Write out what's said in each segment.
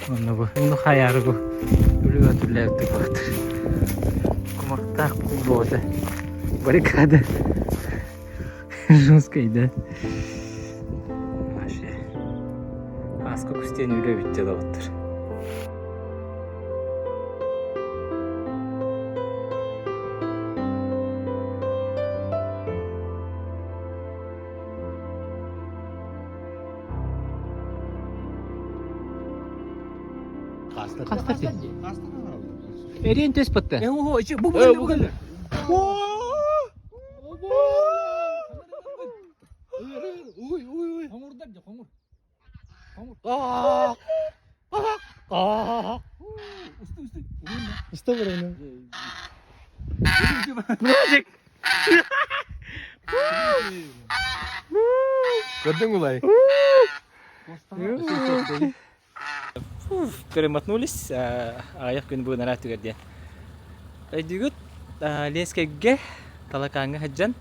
Onu bu. Bunu hayarı bu. Böyle ötürlevdik vardır. Kumakta kulboğda. Barikada. Жесткойда. Вообще. А сколько стен любит дело вот. Кастар. Эрен төс бітті. Usta var onu. Bırak. Gördün mü lan? Перемотнулись, аяқ күн бүгін ара түгерден. Өйдігіт, лескеге талакаңы хаджан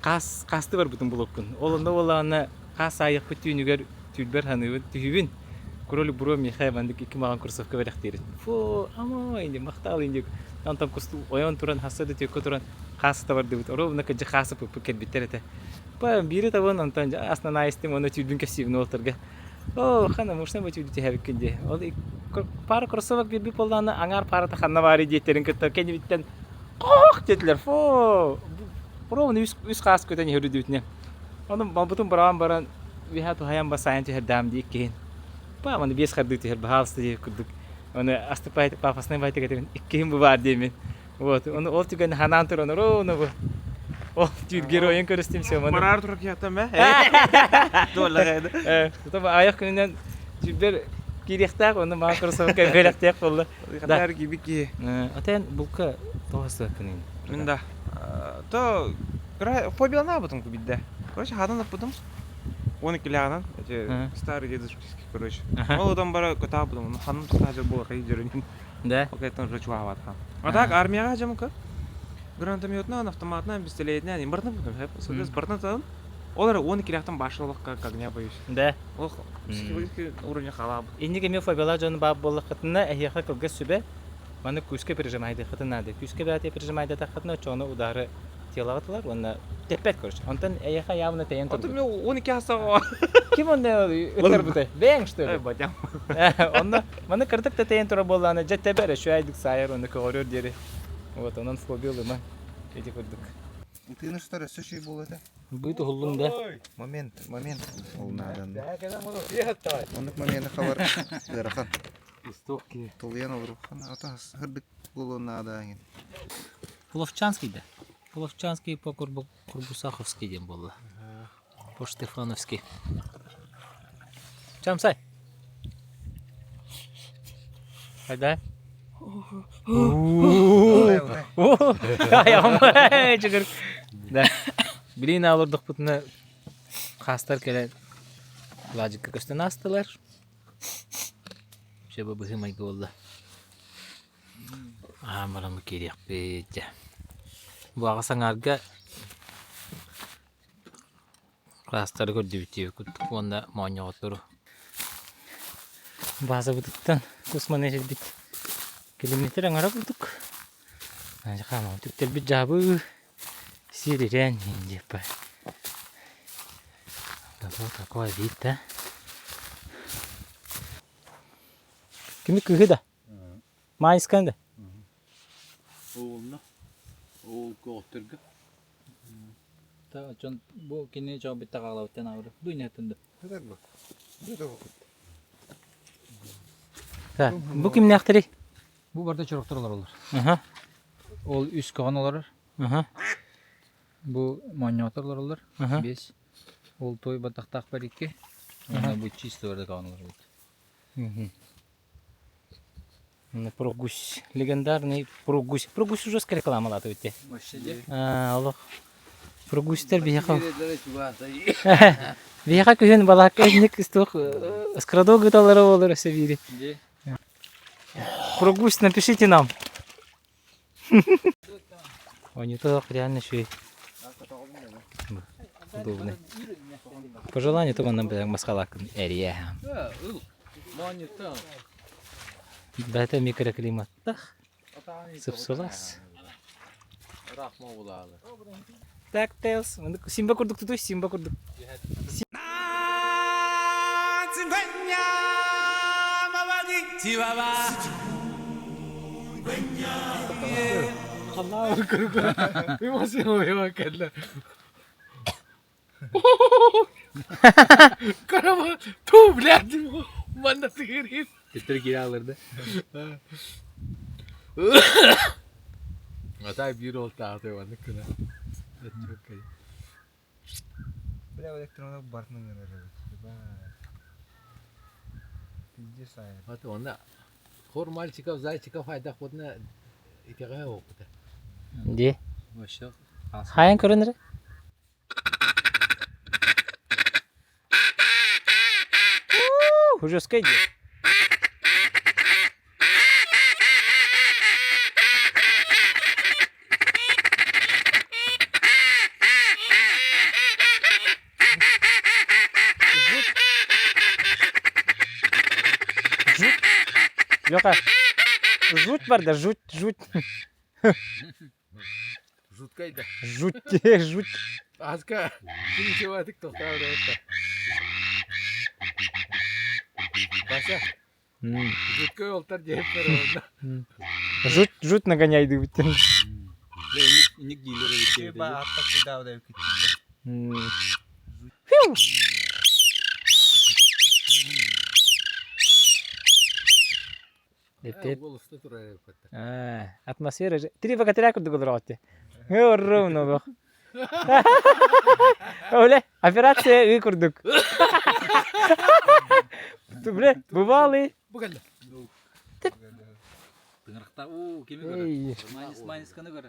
қасты бар бұтын бұл өккін. Олында олағаны қас аяқ бүттүйінігер түлбер ханығын түйібін. Күрөлі бұру мехай бандық екі маған күрсовқа бәрек дейрін. Фу, ама енді мақтал енді. Антам күсті ойон тұран, хасады түйекке тұран қасы бар дебіт. Оровына кәджі қасы пөпі кәлбеттер әті. Бири табын антан аснан айстым, оны түйдің кәсивін олтырға. О, хана мушна бачу дите хавиккенде. Ол пара кроссовок бирби полданы аңар парата ханна бари дейтерин кытта кенде биттен. Кох детлер. Фо. Бровны үс кас көтөн хөрү дютне. Оны бутун баран вихату хаям басаянчы хердам диккен. Па маны бес харды тер бахалсты деп күдүк. Оны астыпайт папасына байты кетен иккен бу бар демен. Вот, оны ол түгөн ханан турон роно бу. О, түйір героин көрістемсе маны. Марар тұрып кияттан бә? Доллар еді. Тоба аяқ күнінен түйбер керектақ, оны маған кроссовка беректақ болды. Қадар gibi ki. Атайын бұлқа тоғысы күнін. Мында. То фобиялана бұтым күбидді. Короче, хадан бұтым. 12 лягынан. Старый дедушкиский, короче. Ол одан бара көтақ бұтым. Ханым тұқта жер болға қай жерінен. Да? Окайтан жочуға ватқан. А так армияға жамықы. Гранатометнан, автоматнан, пистолетнан, имбартан будем, соответственно, бартан. Олар 12 ляхтан башылыққа, как не боюсь. Да. Ол психологический уровень халабы. Иннеге мен фобиялар жоны бап болық қытына әйеқі көлге сүбе, маны күске пережимайды қытынады. Күске бәте пережимайды тақытына чоны удары телағытылар, оны теппет көріш. Онтан әйеқі явны тәйін тұрды. Онтан мен 12 асаға. Кем онда өттер бұтай? Бәң что ли? Батям. Онда маны кырдық та тәйін тұры болғаны жәтте бәрі шуайдық сайыр, оны көғырыр дері. Вот, онан фобиялы ма? Эти көрдік. Ты на что рассущий был это? Будет ғылым да. Момент. Ол надан. Ондық момент хабар дырахан. Истокки. Толиян олрухан. Атас хырдык болу надан. Половчанский да. Половчанский по Курбусаховский дем болды. По Штефановский. Чам сай? Хайда? Аямай жүгір. Да. Білейін алырдық бұтына қастар келе лажыққа көстен астылар. Шебі бұхымай болды. Амырамы керек бейді. Бұл ағасаңарға қастар көрді бітеу күттік. Онда мауынға отыру. Базы бұтықтан күсман әжелдік. Километр аңара бұлдық. Қамау түктер бір жабы сиререн ендеп бай. Вот такой вид, да? Кімді күгі да? Майыс қанды? Oğluna. Oğul götürgü. Ta çon bu kini çok bir takala utan avru. Bu ne tındı? Bu kim ne aktırı? Bu barda çorukturlar olur. Aha. Ol üst kağan olur. Aha. Bu manyatırlar olur. Aha. 5. Ol toy batak var 2. Ona bu çisto barda kağan olur. Прогусь. Легендарный Прогусь. Прогусь уже скорее рекламала то ведь. Аллах. Прогусь-тер бияха. Бияха күн балак этник стух скрадо гыталары olur севири. Прогусь, напишите нам. Орнитолог реально швей. Удобный. По желанию, то нам бы масхалак эрия. Монитор. Бәті микроклиматта. Сып-сулас. Рахма булалы. Так, Тейлс. Симба курдук тутуй, Симба курдук. Халаа круга. Би мас яа кэллэ. Карама ту блядь. Манда тигрис. Тетер гиралырdı. Атay bir ol tahtı var ne kadar. Çok iyi. Бля, электронда бартның гына Пиздец ай. Вот он хор мальчиков, зайчиков хайдах вот на итеге опыта. Де. Вообще. Хаян көрінірі? Ужаска иди. Yok ha. Жуть var da жуть. Жуткайда. Жуть. Азка. Ничего ты кто стал это. Паша. Жуткой олтар деп берді. Жуть нагоняйды бүттен. Не гилер Ба аттап кудау деп кетти. Голоста турай көтті. Атмосфера же. Три богатыря курдук олоротти. Ровно бок. Öyle операция курдук. Бле, бывалый. Bu geldi. Тыңырықта, кеме Ей. көрі. Майнис кіні көрі.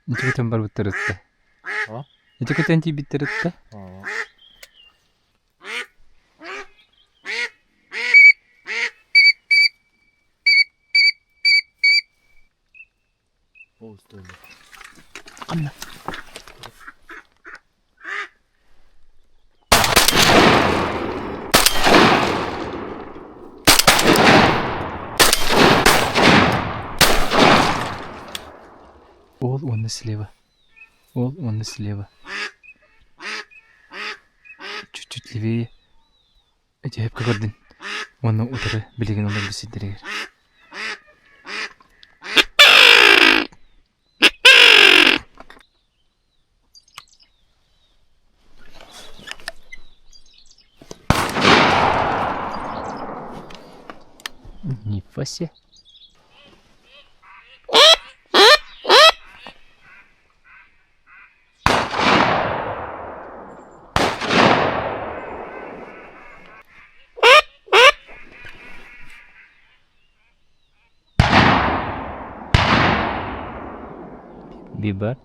Ничего там бар бітірітті. О? Ничего там ти бітірітті. О, стой. Қамна. Он слева. Он слева. Чуть-чуть левее. Acayip gördün. Onu utarı bilgin olan bir sindirir. Нифига себе. Biber.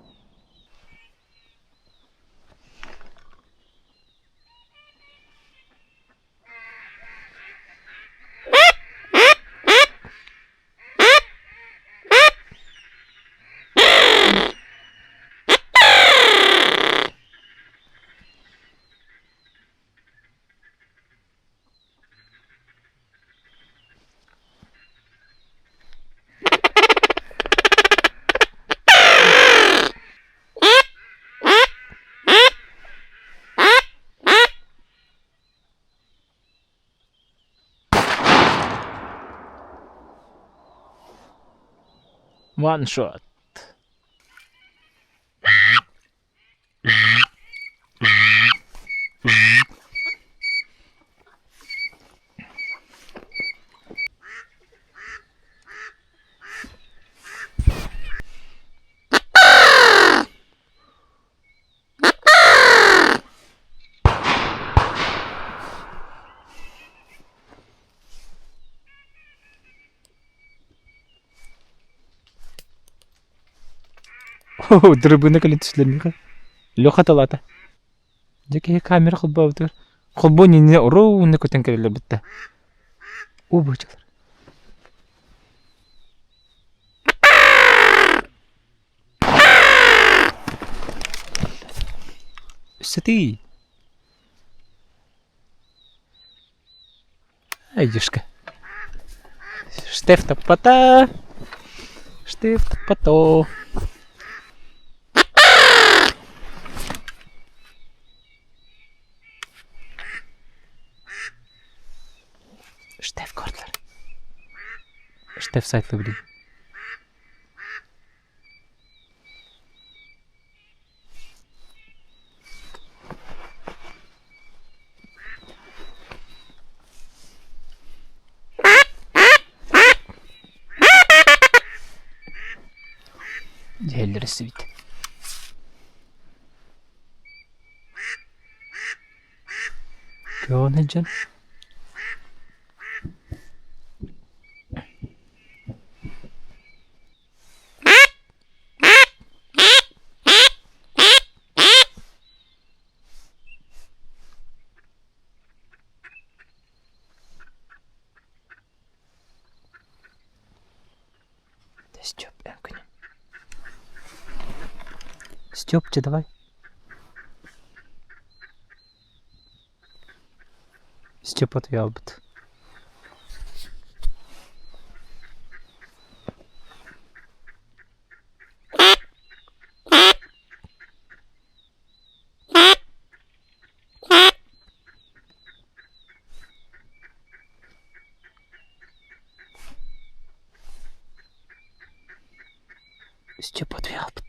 One shot. Драбына кален түслермеға. Леха талата. Жеке камера кылбабытыр. Колбо нене уруунда көтөн келелер битте. У бочалар. Сети. Айдюшка. Штефта пота. Штефта пото. Штеф кортлар. Штеф сайтлы билин. Jelleri sivit. Göğün can. Стёп, Энкуни. Стёпча, давай. Стёп отвел бы. Стёп отвел бы.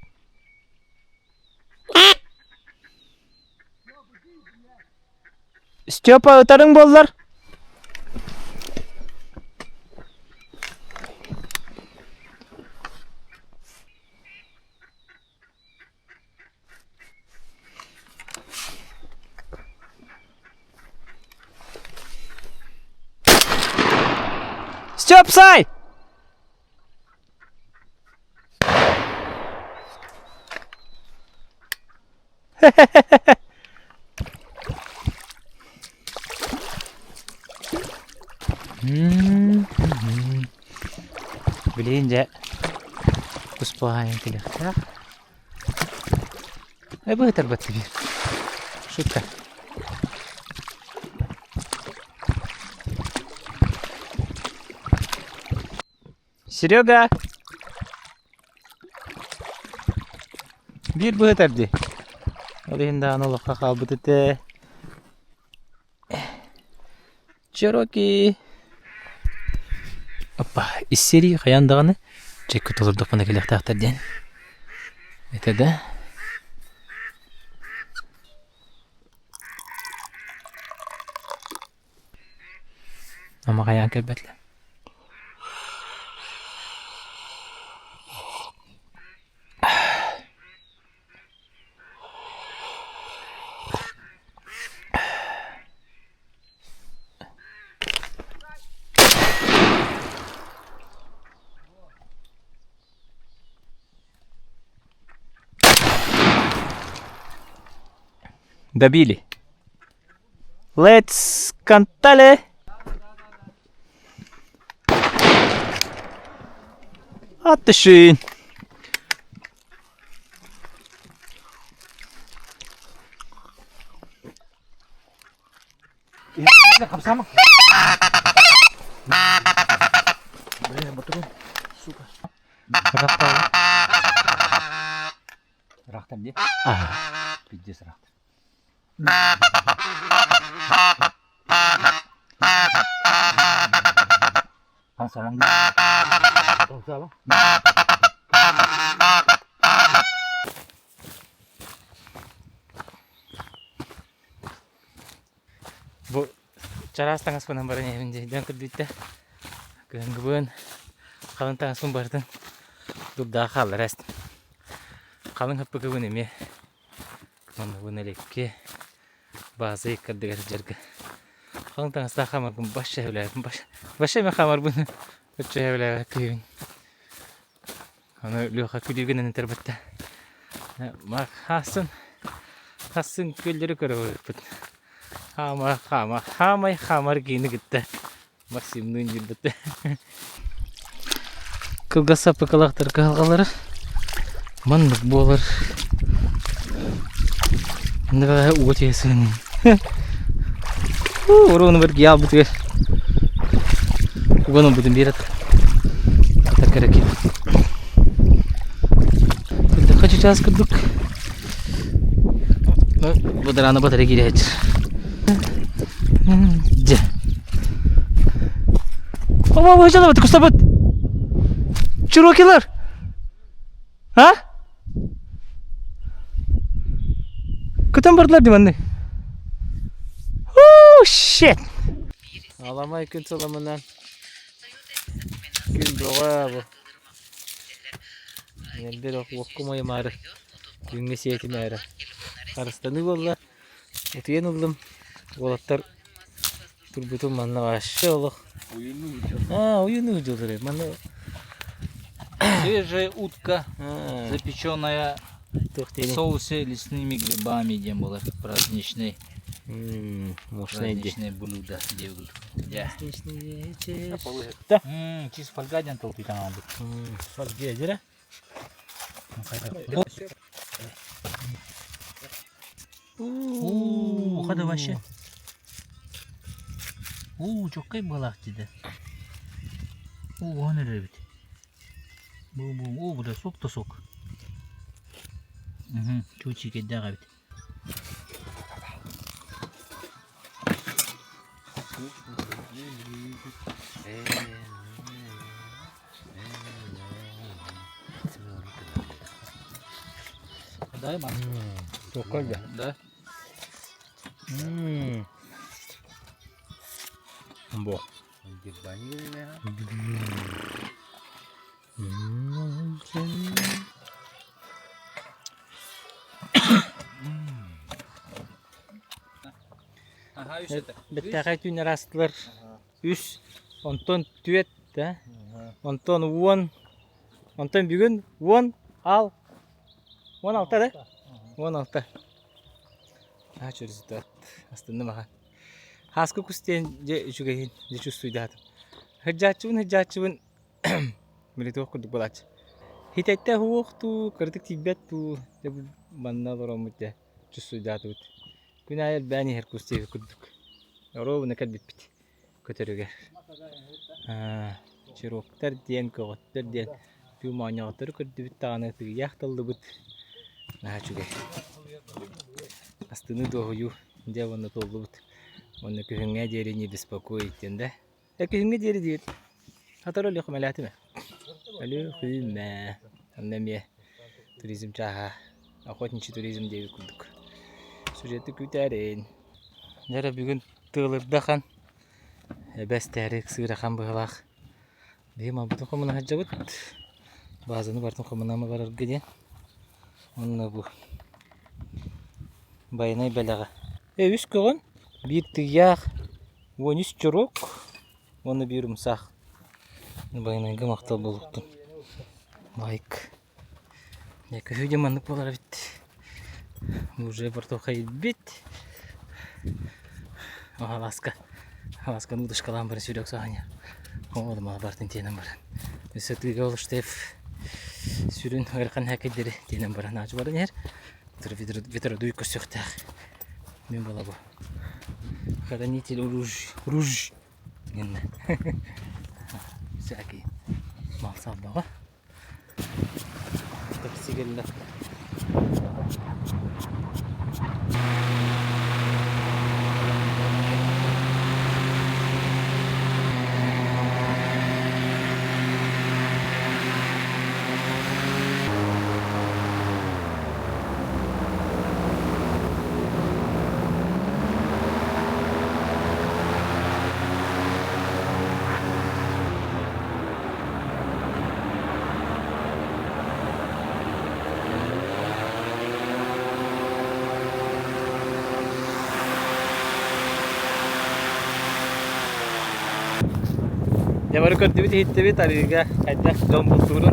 Стёпа, ытарың боллар. Стёп, сай! Bilince uspahayın kilakta. Bu terbat bir. Шутка. Серега. Bir bu terdi. Олинда анолокка калбыт эте. Чироки. Опа, из серии хаяндаганы чек толурдук мына келектактарден. Это да. Ама хаян келбетле. Добили. Let's кантале. Отлично. Kapsama. Блин, батарей, сука. Рахтам де? Пиздец рахтам. Kapsama. Kapsama. Bu Чарас таңас пынан баран евинде ден кырдыйта. Гынгыбын калын таңас пын бардын. Дубда халлар аст. Калын хаппы кыбын эме. Мана бын элекке базы кырдыгар жерге. Калын таңас та хамар бын баш эвлер баш эме хамар бын өчө эвлер кыйын. Аны лёха күдүгүнөн интербетте. Мак хасын Hassın kölleri körüp. Hamar giyini gitti. Maksimum yıldıttı. Kılga sapı kalaktır kalgaları. Manlık boğulur. Ne kadar uğut yesin. Onu bir giyal bitiyor. Uğanın budun bir at. Takara ki. Kılda kaçacağız kıldık. Bu da rana batara girecek. Baba hocam bat kustabat. Çurukiler. Ha? Kutan bardılar dimanne. Oh shit. Ağlamay gün salamından. Gün doğa bu. Elde de okumayı marı. Günge siyetimi ara. Karıstanı valla. Otuyen oldum. Olatlar turbutum manna baş. Oğlum. Oyunu uculuyor. Manna. Свежая утка, запеченная в Тохтели. соусе лесными грибами, где было праздничный Мощный блюдо. Да. Да. Чиз фольгаден толпит надо. Фольга жира. Hadi başı. Çok kayıp balık dedi. O nereye bit? Bu da sok da sok. Çok çiğ daha bit. Дай мам. Çok kolay. Да. Bu. Ага, işte. Bittaki tüm rastlar. Üç. Ondan tüet de. Ondan on. Ondan bugün on al. 16 da. 16. Ha çürüsü de. Aslında mı ha? Haskı kusten je jugahin je çüstü de. Hıcacıvın. Millet okuduk bulaç. Hitette huoktu kırdık tibet tu. De bu manna doramut de. Çüstü de tut. Günayel bani her kusti kuduk. Oro nakal bit. Kötürüge. Çiroktar diyen kağıtlar diyen. Bu manyakları kırdı bir tane tı yaktaldı bit. Nah juga. Aslında doğuyu. Javanı toldu bit. Onu kühünge jerini bespokojten de. Kühünge jeri diyor. Hatar oluyor kumalatı mı? Alo hülme. Annem ye. Turizm çaha. Akotnici turizm diye kurduk. Sujeti küterin. Jara bugün tığılırda kan. Besterik sığıra kan bıhlak. Diye mabutun komuna hacabut. Bazını bartın komuna mı varar gidiyen. Onunla bu. Bayanay belaga. Üst koğun. Bir tıyak. On üst çoruk. Onu bir umsak. Bayanay gımaktal buluktun. Bayık. Ne köhüce manlık bolar bit. Уже бартохай бит. Alaska. Alaska'nın dışkalan bari sürüyor sahanya. Oğlum abartın diyenem bari. Üstelik oluştef. Sürün erkan hakedleri diyenem bari. Nacı bari yer. Vitra duyku söktek. Ben bala bu. Хранитель руж. Гэнэ. Всякие. Мал саббага. Таксигэллэ. Ya baru kerja di hitte bit tadi juga ada jom turun,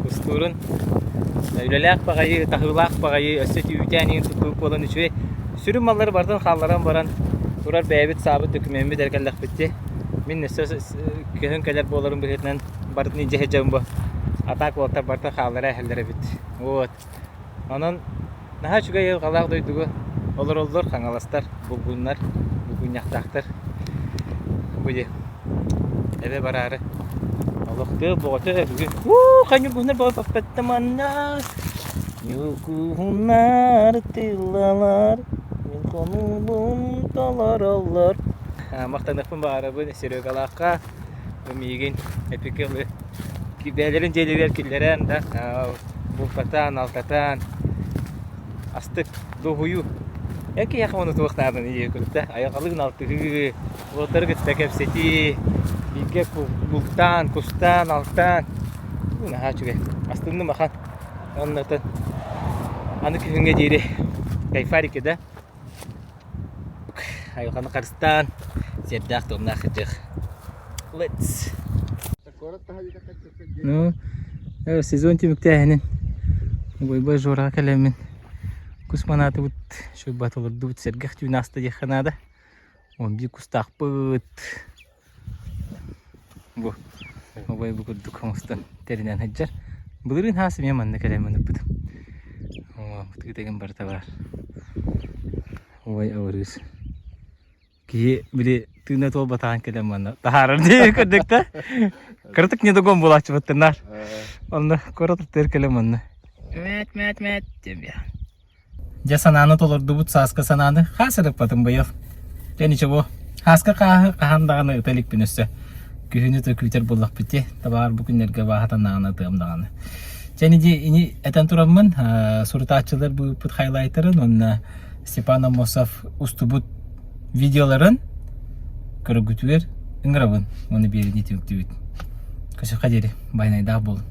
bus turun. Ülelek bagayı, tahılak bagayı, össet üyütenin tutup olan üçü. Sürüm malları bardan xallaran baran. Burar beyabit sabit dökümemi derkellek bitti. Min söz köhün keler boların birinin bardan ince hecem bu. Atak volta bardan xallara ehellere bitti. Вот. Onun daha çuga yıl qalaq doydugu. Olur kangalastar, bulgunlar, bulgunyaqtaqtar. Bu de. Eve bararı. Allah'tı boğatı bugün. Kanyu bunlar balık patlamanlar. Yuku hunlar tillalar. Konulun talar allar. Maqtanıqpın barı bu nesiri qalaqqa. Migin epikli. Kibelerin celiler killeren da. Bu patan altatan. Astık doğuyu. Яки яхманы туактадан ие күлтә. Аяклыгын алты. Лотыргы тәкәпсети. Биге бултан, кустан, алтан. Уна хачуге. Астынны махан. Аннатын. Аны күнгә дире. Кайфарик да. Аякланы карстан. Сердак томна хыжык. Let's. Ну, сезон тимктәһенен. Бой жора калемин. Кусманаты вот шо батылыр дут сергах тюнаста яханада. Он би кустах пыт. Бу. Ой бу дукамстан теринен хаджар. Булырын хасым яманны калемин бит. О, бу деген барта бар. Ой авырыс. Ки бире тына тол батан калемин. Тахарыр ди көдүктө. Кыртык не догон булачы баттынар. Онда коротур тер калемин. Мет тебе. Ja sananı tolur dubut saska sananı hasırıp batın bu yıl. Deniçe bu. Haska kahandağını ıtalik binüssü. Kühünü töküter bullak biti. Tabar bugünlerge bahatan anlatığım dağını. Jenici ini eten turamın surtaççılar bu put highlighter'ın onna Stepan Amosov ustubut videoların körgütüver ıngravın. Onu birini tüktüvüt. Kaşı kaderi. Baynay dağ bolun.